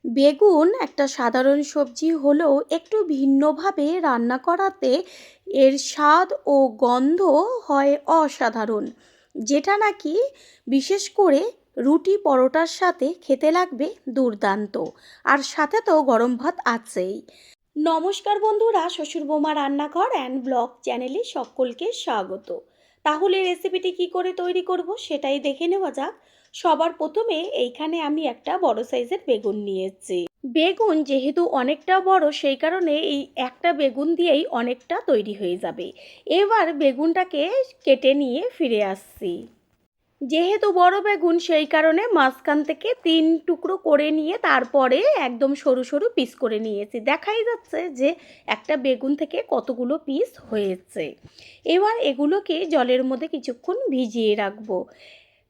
বেগুন একটা সাধারণ সবজি হলেও একটু ভিন্নভাবে রান্না করাতে এর স্বাদ ও গন্ধ হয় অসাধারণ, যেটা নাকি বিশেষ করে রুটি পরোটার সাথে খেতে লাগবে দুর্দান্ত। আর সাথে তো গরম ভাত আছেই। নমস্কার বন্ধুরা, শ্বশুর বৌমা রান্নাঘর অ্যান্ড ব্লগ চ্যানেলে সকলকে স্বাগত। তাহলে রেসিপিটি কি করে তৈরি করব সেটাই দেখে নেওয়া যাক। সবার প্রথমে এইখানে আমি একটা বড় সাইজের বেগুন নিয়েছি। বেগুন যেহেতু অনেকটা বড়, সেই কারণে এই একটা বেগুন দিয়েই অনেকটা তৈরি হয়ে যাবে। এবার বেগুনটাকে কেটে নিয়ে ফিরে আসছি। যেহেতু বড় বেগুন, সেই কারণে মাঝখান থেকে 3 টুকরো করে নিয়ে তারপরে একদম সরু সরু পিস করে নিয়েছি। দেখাই যাচ্ছে যে একটা বেগুন থেকে কতগুলো পিস হয়েছে। এবার এগুলোকে জলের মধ্যে কিছুক্ষণ ভিজিয়ে রাখবো।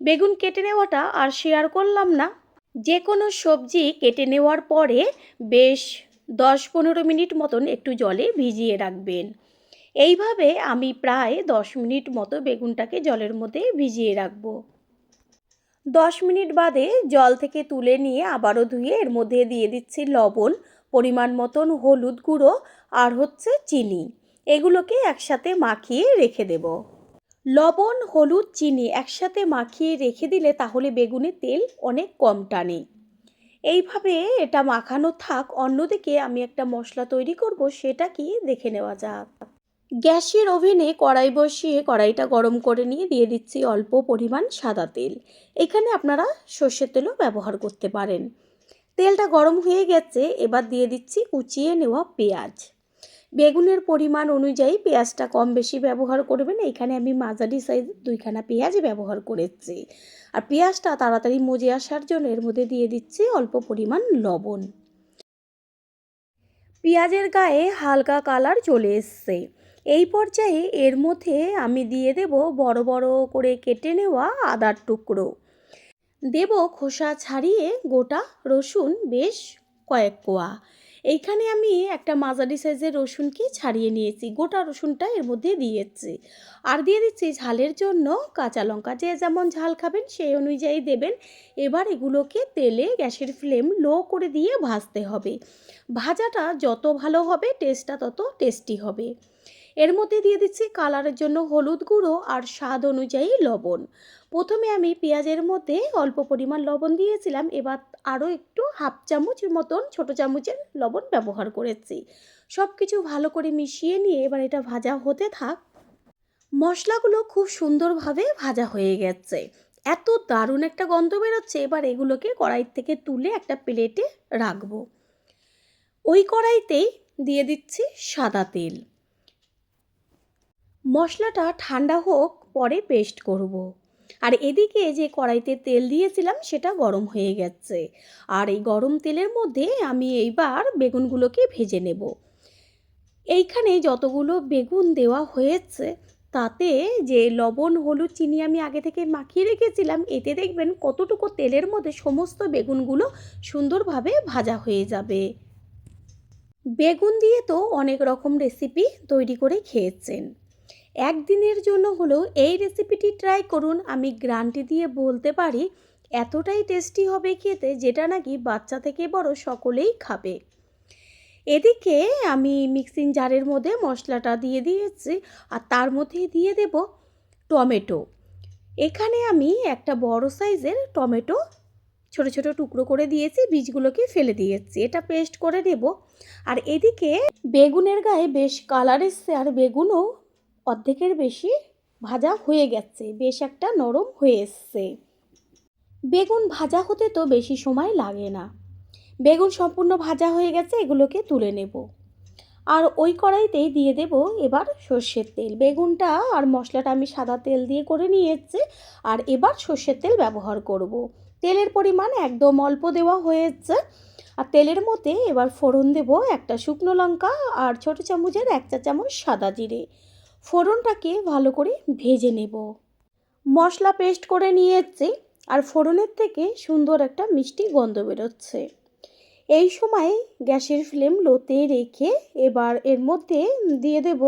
বেগুন কেটে নেওয়াটা আর শেয়ার করলাম না। যে কোনো সবজি কেটে নেওয়ার পরে বেশ 10-15 মিনিট মতন একটু জলে ভিজিয়ে রাখবেন। এইভাবে আমি প্রায় 10 মিনিট মতো বেগুনটাকে জলের মধ্যে ভিজিয়ে রাখবো। 10 মিনিট বাদে জল থেকে তুলে নিয়ে আবারও ধুয়ে এর মধ্যে দিয়ে দিচ্ছি লবণ, পরিমাণ মতন হলুদ গুঁড়ো আর চিনি। এগুলোকে একসাথে মাখিয়ে রেখে দেব। লবণ, হলুদ, চিনি একসাথে মাখিয়ে রেখে দিলে তাহলে বেগুনে তেল অনেক কম টানে। এইভাবে এটা মাখানো থাক। অন্যদিকে আমি একটা মশলা তৈরি করব, সেটা কি দেখে নেওয়া যাক। গ্যাসের ওভেনে কড়াই বসিয়ে কড়াইটা গরম করে নিয়ে দিয়ে দিচ্ছি অল্প পরিমাণ সাদা তেল। এখানে আপনারা সর্ষের তেলও ব্যবহার করতে পারেন। তেলটা গরম হয়ে গেছে, এবার দিয়ে দিচ্ছি কুচিয়ে নেওয়া পেঁয়াজ। বেগুনের পরিমাণ অনুযায়ী পেঁয়াজটা কম বেশি ব্যবহার করবেন। এখানে আমি মাঝারি সাইজের 2খানা পেঁয়াজ ব্যবহার করেছি। আর পেঁয়াজটা তাড়াতাড়ি মজে আসার জন্য এর মধ্যে দিয়ে দিচ্ছি অল্প পরিমাণ লবণ। পেঁয়াজের গায়ে হালকা কালার চলে এসছে। এই পর্যায়ে এর মধ্যে আমি দিয়ে দেব বড় বড় করে কেটে নেওয়া আদার টুকরো। দেব খোসা ছাড়িয়ে গোটা রসুন বেশ কয়েক কোয়া। এইখানে আমি একটা মাঝারি সাইজের রসুনকে ছাড়িয়ে নিয়েছি, গোটা রসুনটা এর মধ্যে দিয়েছি। আর দিয়ে দিচ্ছি ঝালের জন্য কাঁচা লঙ্কা। যে যেমন ঝাল খাবেন সেই অনুযায়ী দেবেন। এবার এগুলোকে তেলে গ্যাসের ফ্লেম লো করে দিয়ে ভাজতে হবে। ভাজাটা যত ভালো হবে টেস্টটা তত টেস্টি হবে। এর মধ্যে দিয়ে দিচ্ছি কালারের জন্য হলুদ গুঁড়ো আর স্বাদ অনুযায়ী লবণ। প্রথমে আমি পেঁয়াজের মধ্যে অল্প পরিমাণ লবণ দিয়েছিলাম, এবার আরও একটু হাফ চামচ মতন ছোটো চামচের লবণ ব্যবহার করেছি। সব কিছু ভালো করে মিশিয়ে নিয়ে এবার এটা ভাজা হতে থাক। মশলাগুলো খুব সুন্দরভাবে ভাজা হয়ে গেছে, এত দারুণ একটা গন্ধ বেরোচ্ছে। এবার এগুলোকে কড়াই থেকে তুলে একটা প্লেটে রাখবো। ওই কড়াইতেই দিয়ে দিচ্ছি সাদা তেল। মশলাটা ঠান্ডা হোক, পরে পেস্ট করব। আর এদিকে যে কড়াইতে তেল দিয়েছিলাম সেটা গরম হয়ে গেছে। আর এই গরম তেলের মধ্যে আমি এইবার বেগুনগুলোকে ভেজে নেব। এইখানে যতগুলো বেগুন দেওয়া হয়েছে তাতে যে লবণ, হলুদ, চিনি আমি আগে থেকে মাখিয়ে রেখেছিলাম, এতে দেখবেন কতটুকু তেলের মধ্যে সমস্ত বেগুনগুলো সুন্দরভাবে ভাজা হয়ে যাবে। বেগুন দিয়ে তো অনেক রকম রেসিপি তৈরি করে খেয়েছেন। একদিনের জন্য হলেও এই রেসিপিটি ট্রাই করুন। আমি গ্যারান্টি দিয়ে বলতে পারি এতটাই টেস্টি হবে খেতে, যেটা নাকি বাচ্চা থেকে বড় সকলেই খাবে। এদিকে আমি মিক্সিং জারের মধ্যে মশলাটা দিয়ে দিয়েছি আর তার মধ্যে দিয়ে দেব টমেটো। এখানে আমি একটা বড় সাইজের টমেটো ছোট ছোট টুকরো করে দিয়েছি, বীজগুলোকে ফেলে দিয়েছি। এটা পেস্ট করে নেব। আর এদিকে বেগুনের গায়ে বেশ কালার এসছে আর বেগুনও অর্ধেকের বেশি ভাজা হয়ে গেছে, বেশ একটা নরম হয়ে এসছে। বেগুন ভাজা হতে তো বেশি সময় লাগে না। বেগুন সম্পূর্ণ ভাজা হয়ে গেছে, এগুলোকে তুলে নেব। আর ওই কড়াইতেই দিয়ে দেব এবার সর্ষের তেল। বেগুনটা আর মশলাটা আমি সাদা তেল দিয়ে করে নিয়েছি, আর এবার সর্ষের তেল ব্যবহার করব। তেলের পরিমাণ একদম অল্প দেওয়া হয়েছে। আর তেলের মধ্যে এবার ফোড়ন দেব একটা শুকনো লঙ্কা আর ছোটো চামচের 1 চা চামচ সাদা জিরে। ফোড়নটাকে ভালো করে ভেজে নেব। মশলা পেস্ট করে নিয়েছি আর ফোড়নের থেকে সুন্দর একটা মিষ্টি গন্ধ বেরোচ্ছে। এই সময় গ্যাসের ফ্লেম লোতে রেখে এবার এর মধ্যে দিয়ে দেব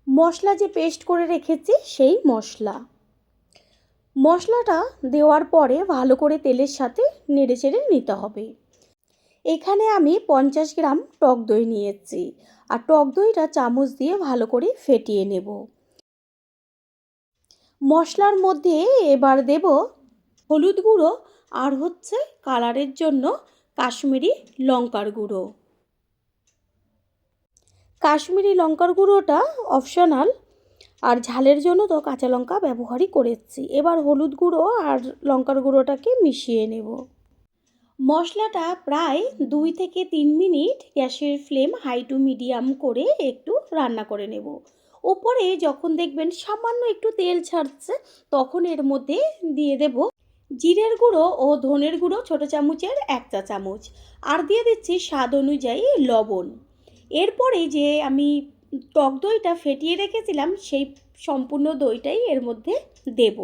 মশলা যে পেস্ট করে রেখেছি সেই মশলা। মশলাটা দেওয়ার পরে ভালো করে তেলের সাথে নেড়েচেড়ে নিতে হবে। এখানে আমি 50 গ্রাম টক দই নিয়েছি, আর টক দইটা চামচ দিয়ে ভালো করে ফেটিয়ে নেব। মশলার মধ্যে এবার দেব হলুদ গুঁড়ো আর হচ্ছে কালারের জন্য কাশ্মীরি লঙ্কার গুঁড়ো। কাশ্মীরি লঙ্কার গুঁড়োটা অপশনাল, আর ঝালের জন্য তো কাঁচা লঙ্কা ব্যবহারই করেছি। এবার হলুদ গুঁড়ো আর লঙ্কার গুঁড়োটাকে মিশিয়ে নেব। মশলাটা প্রায় 2 থেকে 3 মিনিট গ্যাসের ফ্লেম হাই টু মিডিয়াম করে একটু রান্না করে নেব। ওপরে যখন দেখবেন সামান্য একটু তেল ছাড়ছে, তখন এর মধ্যে দিয়ে দেব জিরের গুঁড়ো ও ধনের গুঁড়ো ছোটো চামচের 1 চা চামচ, আর দিয়ে দিচ্ছি স্বাদ অনুযায়ী লবণ। এরপরে যে আমি টক দইটা ফেটিয়ে রেখেছিলাম, সেই সম্পূর্ণ দইটাই এর মধ্যে দেব।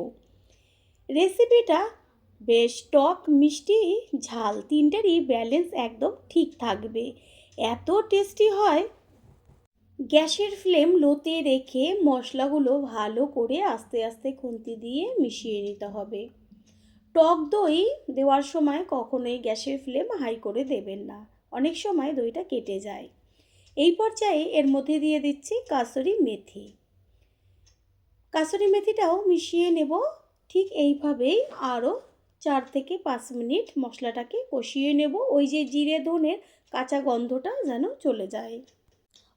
রেসিপিটা বেশ টক, মিষ্টি, ঝাল তিনটেরই ব্যালেন্স একদম ঠিক থাকবে, এত টেস্টি হয়। গ্যাসের ফ্লেম লোতে রেখে মশলাগুলো ভালো করে আস্তে আস্তে খুন্তি দিয়ে মিশিয়ে নিতে হবে। টক দই দেওয়ার সময় কখনোই গ্যাসের ফ্লেম হাই করে দেবেন না, অনেক সময় দইটা কেটে যায়। এই পর্যায়ে এর মধ্যে দিয়ে দিচ্ছি কাসুরি মেথি। কাসুরি মেথিটাও মিশিয়ে নেব। ঠিক এইভাবেই আরও 4 থেকে 5 মিনিট মশলাটাকে কষিয়ে নেব, ওই যে জিরে ধনের কাঁচা গন্ধটা যেন চলে যায়।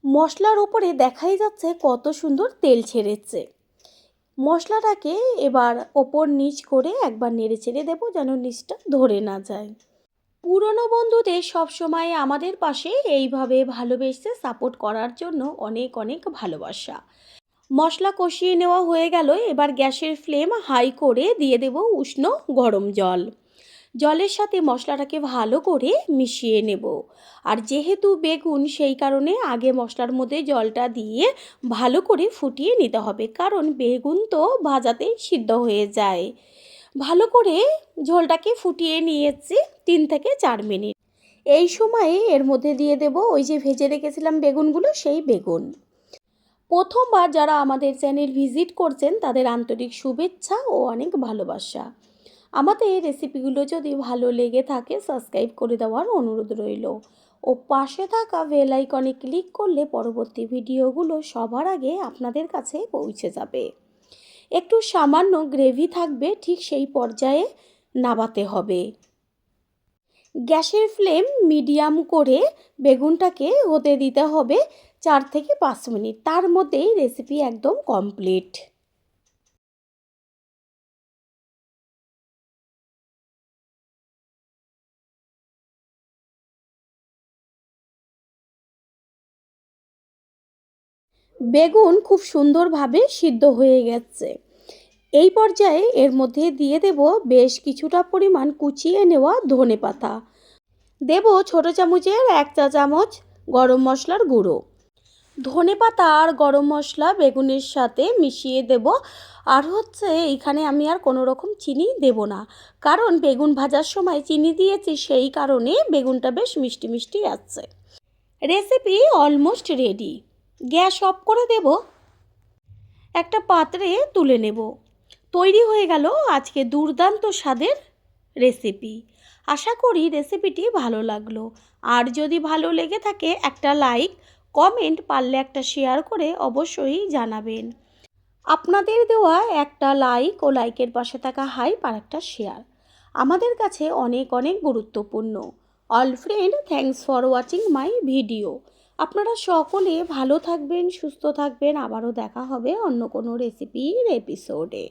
মশলার উপরে দেখাই যাচ্ছে কত সুন্দর তেল ছেড়েছে। মশলাটাকে এবার ওপর নিচ করে একবার নেড়ে চেড়ে দেবো, যেন নিচটা ধরে না যায়। পুরনো বন্ধুদের সবসময় আমাদের পাশে এইভাবে ভালোবেসে সাপোর্ট করার জন্য অনেক অনেক ভালোবাসা। মশলা কষিয়ে নেওয়া হয়ে গেল। এবার গ্যাসের ফ্লেম হাই করে দিয়ে দেব উষ্ণ গরম জল। জলের সাথে মশলাটাকে ভালো করে মিশিয়ে নেব। আর যেহেতু বেগুন, সেই কারণে আগে মশলার মধ্যে জলটা দিয়ে ভালো করে ফুটিয়ে নিতে হবে, কারণ বেগুন তো ভাজাতেই সিদ্ধ হয়ে যায়। ভালো করে ঝোলটাকে ফুটিয়ে নিয়েছি 3 থেকে 4 মিনিট। এই সময়ে এর মধ্যে দিয়ে দেব ওই যে ভেজে রেখেছিলাম বেগুনগুলো, সেই বেগুন। প্রথমবার যারা আমাদের চ্যানেল ভিজিট করছেন, তাদের আন্তরিক শুভেচ্ছা ও অনেক ভালোবাসা। আমাদের রেসিপিগুলো যদি ভালো লেগে থাকে, সাবস্ক্রাইব করে দেওয়ার অনুরোধ রইল, ও পাশে থাকা বেল আইকনে ক্লিক করলে পরবর্তী ভিডিওগুলো সবার আগে আপনাদের কাছে পৌঁছে যাবে। একটু সামান্য গ্রেভি থাকবে, ঠিক সেই পর্যায়ে নামাতে হবে। গ্যাসের ফ্লেম মিডিয়াম করে বেগুনটাকে হতে দিতে হবে 4 থেকে 5 মিনিট। তার মধ্যেই রেসিপি একদম কমপ্লিট। বেগুন খুব সুন্দরভাবে সিদ্ধ হয়ে গেছে। এই পর্যায়ে এর মধ্যে দিয়ে দেব বেশ কিছুটা পরিমাণ কুচিয়ে নেওয়া ধনেপাতা। দেব ছোটো চামচের 1 চা চামচ গরম মশলার গুঁড়ো। ধনেপাতা আর গরম মশলা বেগুনের সাথে মিশিয়ে দেব। আর হচ্ছে এখানে আমি আর কোনো রকম চিনি দেব না, কারণ বেগুন ভাজার সময় চিনি দিয়েছি, সেই কারণে বেগুনটা বেশ মিষ্টি মিষ্টি আসছে। Recipe almost ready. Gas off করে দেব, একটা পাত্রে তুলে নেব। তৈরি হয়ে গেল আজকে দুর্দান্ত স্বাদের রেসিপি। আশা করি রেসিপিটি ভালো লাগলো। আর যদি ভালো লেগে থাকে, একটা লাইক, কমেন্ট, পারলে একটা শেয়ার করে অবশ্যই জানাবেন। আপনাদের দেওয়া একটা লাইক ও লাইকের পাশে থাকা হাইপ আর একটা শেয়ার আমাদের কাছে অনেক অনেক গুরুত্বপূর্ণ। All friend, thanks for watching my video. আপনারা সকলে ভালো থাকবেন, সুস্থ থাকবেন। আবারও দেখা হবে অন্য কোনো রেসিপির এপিসোডে।